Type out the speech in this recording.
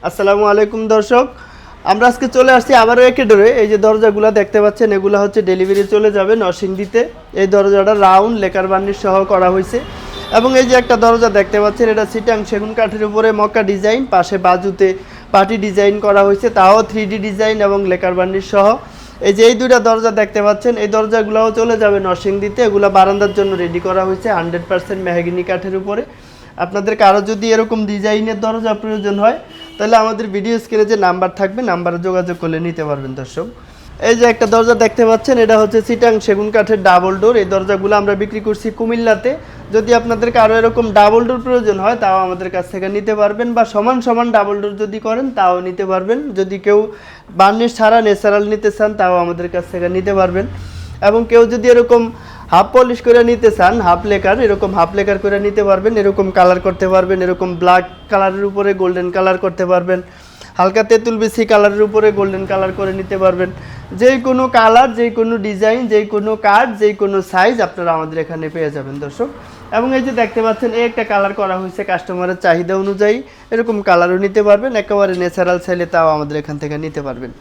আসসালামু আলাইকুম দর্শক, আমরা আজকে চলে আসছি আবারও একে ডোরে। এই যে দরজাগুলো দেখতে পাচ্ছেন, এগুলো হচ্ছে ডেলিভারি চলে যাবে নরসিংদীতে। এই দরজাটা রাউন্ড লেকার বার্নিশ সহ করা হয়েছে। এবং এই যে একটা দরজা দেখতে পাচ্ছেন, এটা চিটাং সেগুন কাঠের উপরে মক্কা ডিজাইন, পাশে বাজুতে পার্টি ডিজাইন করা হয়েছে, তাও 3D ডিজাইন এবং লেকার বার্নিশ সহ। এই যে এই দুইটা দরজা দেখতে পাচ্ছেন, এই দরজাগুলোও চলে যাবে নরসিংদীতে। এগুলো বারান্দার জন্য রেডি করা হয়েছে 100% মেহগিনি কাঠের উপরে। আপনাদের কারো যদি এরকম ডিজাইনের দরজা প্রয়োজন হয়, তাহলে আমাদের ভিডিও স্ক্রিনে যে নাম্বার থাকবে, নাম্বারে যোগাযোগ করলে নিতে পারবেন দর্শক। এই যে একটা দরজা দেখতে পাচ্ছেন, এটা হচ্ছে চিটাং সেগুন কাঠের ডাবল ডোর। এই দরজাগুলো আমরা বিক্রি করছি কুমিল্লাতে। যদি আপনাদের কারো এরকম ডাবল ডোর প্রয়োজন হয়, তাও আমাদের কাছ থেকে নিতে পারবেন, বা সমান সমান ডাবল ডোর যদি করেন তাও নিতে পারবেন। যদি কেউ বার্নিশ ছাড়া ন্যাচারাল নিতে চান, তাও আমাদের কাছ থেকে নিতে পারবেন। এবং কেউ যদি এরকম হাফ পলিশ করে নিতে চান, হাফ লেকার, এরকম হাফ লেকার করে নিতে পারবেন। এরকম কালার করতে পারবেন, এরকম ব্ল্যাক কালারের উপরে গোল্ডেন কালার করতে পারবেন, হালকা তেঁতুল বেশি কালারের উপরে গোল্ডেন কালার করে নিতে পারবেন। যে কোনো কালার, যে কোনো ডিজাইন, যে কোনো কাঠ, যে কোনো সাইজ আপনারা আমাদের এখানে পেয়ে যাবেন দর্শক। এবং এই যে দেখতে পাচ্ছেন, এই একটা কালার করা হয়েছে কাস্টমারের চাহিদা অনুযায়ী। এরকম কালারও নিতে পারবেন, একেবারে ন্যাচারাল চাইলে তাও আমাদের এখান থেকে নিতে পারবেন।